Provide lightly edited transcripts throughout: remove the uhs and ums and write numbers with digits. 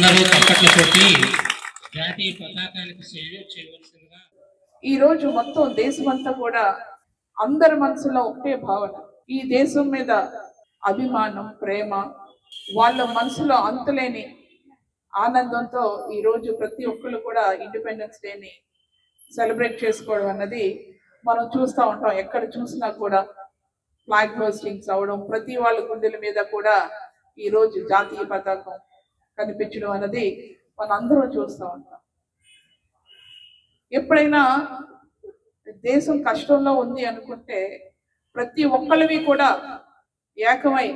అందరూ చప్పట్లతోటి జాతీయ పతాకానికి సెల్యూట్ చేయవలసిందిగా. ఈ రోజు మొత్తం దేశమంతా కూడా అందరి మనసులో ఒకటే భావన, ఈ దేశం మీద అభిమానం, ప్రేమ, వాళ్ళ మనసులో అంతులేని ఆనందంతో ఈ రోజు ప్రతి ఒక్కళ్ళు కూడా ఇండిపెండెన్స్ డేని సెలబ్రేట్ చేసుకోవడం అన్నది మనం చూస్తూ ఉంటాం. ఎక్కడ చూసినా కూడా ఫ్లాగ్ హోస్టింగ్స్ అవడం, ప్రతి వాళ్ళ గుండెల మీద కూడా ఈ రోజు జాతీయ పతాకం కనిపించడం అన్నది మనం అందరూ చూస్తూ ఉంటాం. ఎప్పుడైనా దేశం కష్టంలో ఉంది అనుకుంటే ప్రతి ఒక్కళ్ళవి కూడా ఏకమై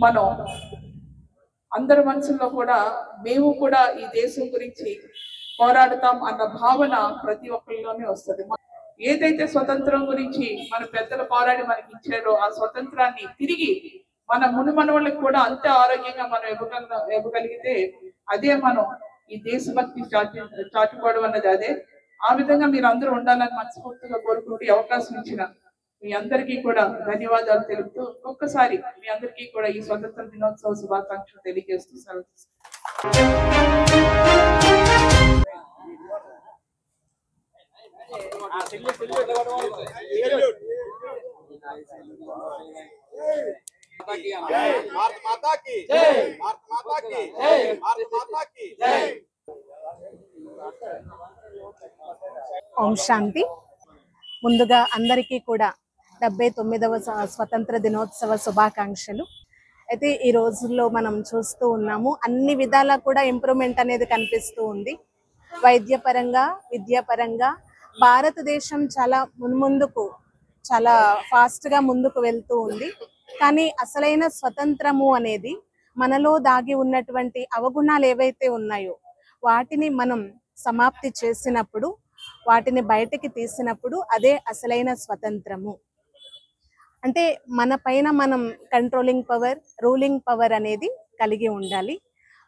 మనం అందరి మనసుల్లో కూడా మేము కూడా ఈ దేశం గురించి పోరాడతాం అన్న భావన ప్రతి ఒక్కరిలోనే వస్తుంది. ఏదైతే స్వతంత్రం గురించి మన పెద్దలు పోరాడి మనకి ఇచ్చారో ఆ స్వతంత్రాన్ని తిరిగి మన మునిమనవాళ్ళకి కూడా అంతే ఆరోగ్యంగా మనం ఇవ్వగలిగితే అదే మనం ఈ దేశభక్తి చాటుకోవడం అన్నది అదే. ఆ విధంగా మీరు అందరూ ఉండాలని మనస్ఫూర్తిగా కోరుకుంటూ అవకాశం ఇచ్చిన మీ అందరికీ కూడా ధన్యవాదాలు తెలుపుతూ ఒక్కసారి మీ అందరికీ కూడా ఈ స్వతంత్ర దినోత్సవ శుభాకాంక్షలు తెలియజేస్తూ సెలవు. ఓం శాంతి. ముందుగా అందరికీ కూడా 79వ స్వతంత్ర దినోత్సవ శుభాకాంక్షలు. అయితే ఈ రోజుల్లో మనం చూస్తూ ఉన్నాము, అన్ని విధాలా కూడా ఇంప్రూవ్మెంట్ అనేది కనిపిస్తూ ఉంది. వైద్యపరంగా, విద్యాపరంగా భారతదేశం చాలా మున్ముందుకు చాలా ఫాస్ట్గా ముందుకు వెళ్తూ ఉంది. కానీ అసలైన స్వతంత్రము అనేది మనలో దాగి ఉన్నటువంటి అవగుణాలు ఏవైతే ఉన్నాయో వాటిని మనం సమాప్తి చేసినప్పుడు, వాటిని బయటికి తీసినప్పుడు అదే అసలైన స్వతంత్రము. అంటే మన పైన మనం కంట్రోలింగ్ పవర్, రూలింగ్ పవర్ అనేది కలిగి ఉండాలి.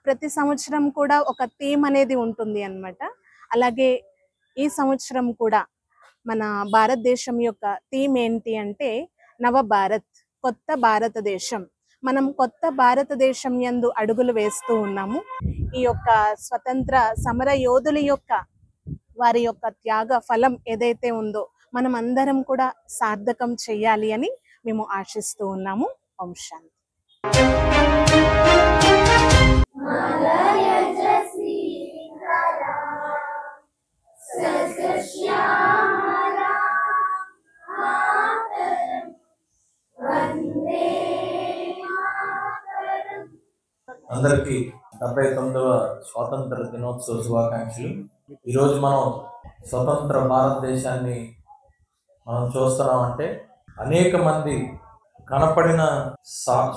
ప్రతి సంవత్సరం కూడా ఒక థీమ్ అనేది ఉంటుంది అన్నమాట. అలాగే ఈ సంవత్సరం కూడా మన భారతదేశం యొక్క థీమ్ ఏంటి అంటే నవ భారత్, కొత్త భారతదేశం. మనం కొత్త భారతదేశం యందు అడుగులు వేస్తూ ఉన్నాము. ఈ యొక్క స్వతంత్ర సమర యోధుల యొక్క వారి యొక్క త్యాగ ఫలం ఏదైతే ఉందో మనం అందరం కూడా సార్థకం చేయాలి అని మేము ఆశిస్తూ ఉన్నాము. ఓం శాంతి. అందరికీ 79వ స్వాతంత్ర దినోత్సవ శుభాకాంక్షలు. ఈరోజు మనం స్వతంత్ర భారతదేశాన్ని మనం చూస్తున్నామంటే అనేక మంది కనపడిన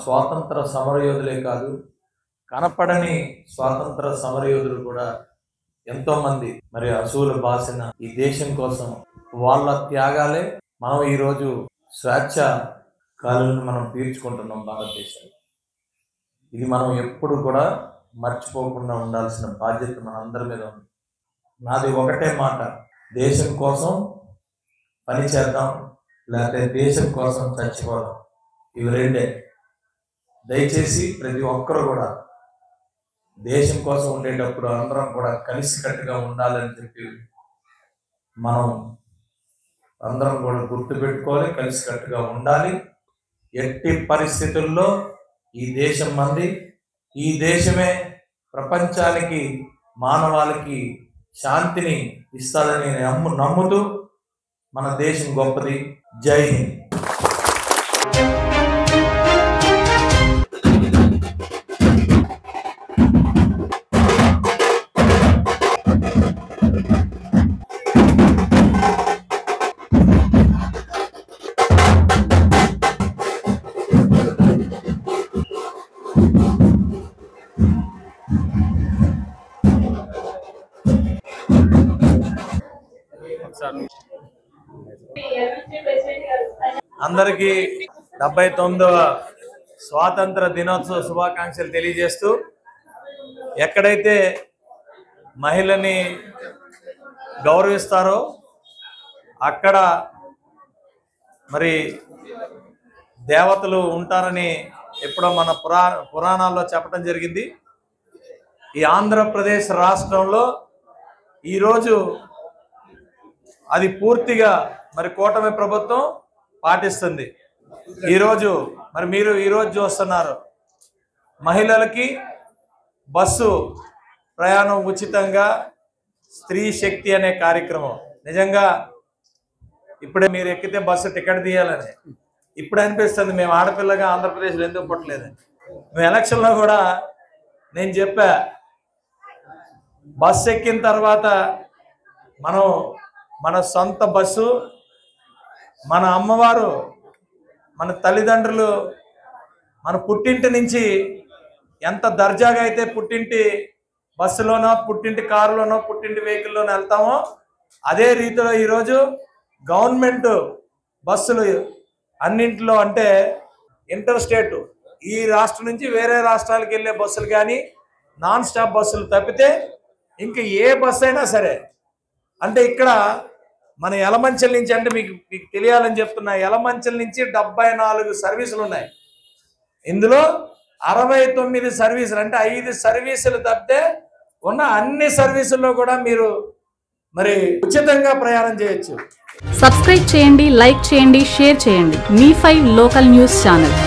స్వాతంత్ర సమరయోధులే కాదు, కనపడని స్వాతంత్ర సమరయోధులు కూడా ఎంతోమంది మరి అసూలు బాసిన ఈ దేశం కోసం వాళ్ళ త్యాగాలే మనం ఈరోజు స్వేచ్ఛ కాలుని మనం పీల్చుకుంటున్నాం భారతదేశంలో. ఇది మనం ఎప్పుడు కూడా మర్చిపోకుండా ఉండాల్సిన బాధ్యత మన అందరి మీద ఉంది. నాది ఒకటే మాట, దేశం కోసం పని చేద్దాం, లేకపోతే దేశం కోసం చచ్చిపోదాం. ఇవి రెండే. దయచేసి ప్రతి ఒక్కరు కూడా దేశం కోసం ఉండేటప్పుడు అందరం కూడా కలిసికట్టుగా ఉండాలని చెప్పి మనం అందరం కూడా గుర్తుపెట్టుకోవాలి, కలిసికట్టుగా ఉండాలి. ఎట్టి పరిస్థితుల్లో ఈ దేశం మంది, ఈ దేశమే ప్రపంచానికి, మానవాళికి శాంతిని ఇస్తాదని నమ్ముతూ మన దేశం గొప్పది. జై హింద్. అందరికీ 79వ స్వాతంత్ర దినోత్సవ శుభాకాంక్షలు తెలియజేస్తూ, ఎక్కడైతే మహిళని గౌరవిస్తారో అక్కడ మరి దేవతలు ఉంటారని ఎప్పుడో మన పురాణాల్లో చెప్పడం జరిగింది. ఈ ఆంధ్రప్రదేశ్ రాష్ట్రంలో ఈరోజు అది పూర్తిగా మరి కూటమి ప్రభుత్వం పాటిస్తుంది. ఈరోజు మరి మీరు ఈరోజు చూస్తున్నారు మహిళలకి బస్సు ప్రయాణం ఉచితంగా, స్త్రీ శక్తి అనే కార్యక్రమం. నిజంగా ఇప్పుడే మీరు ఎక్కితే బస్సు టికెట్ తీయాలని ఇప్పుడు అనిపిస్తుంది మేము ఆడపిల్లగా ఆంధ్రప్రదేశ్లో ఎందుకు పుట్టలేదని. మేము ఎలక్షన్లో కూడా నేను చెప్పా, బస్సు ఎక్కిన తర్వాత మనం మన సొంత బస్సు, మన అమ్మవారు, మన తల్లిదండ్రులు మన పుట్టింటి నుంచి ఎంత దర్జాగా అయితే పుట్టింటి బస్సులోనో, పుట్టింటి కారులోనో, పుట్టింటి వెహికల్లోనో వెళ్తామో అదే రీతిలో ఈరోజు గవర్నమెంట్ బస్సులు అన్నింటిలో, అంటే ఇంటర్ స్టేట్ ఈ రాష్ట్రం నుంచి వేరే రాష్ట్రాలకు వెళ్ళే బస్సులు కానీ నాన్ స్టాప్ బస్సులు తప్పితే ఇంకా ఏ బస్సు అయినా సరే, అంటే ఇక్కడ మన యలమంచిల నుంచి, అంటే మీకు తెలియాలని చెప్తున్నా, యలమంచిల నుంచి 74 సర్వీసులు ఉన్నాయి. ఇందులో 69 సర్వీసులు, అంటే 5 సర్వీసులు తప్పితే ఉన్న అన్ని సర్వీసుల్లో కూడా మీరు మరి ఉచితంగా ప్రయాణం చేయొచ్చు. సబ్స్క్రైబ్ చేయండి, లైక్ చేయండి, షేర్ చేయండి. మీ5 లోకల్ న్యూస్ ఛానల్.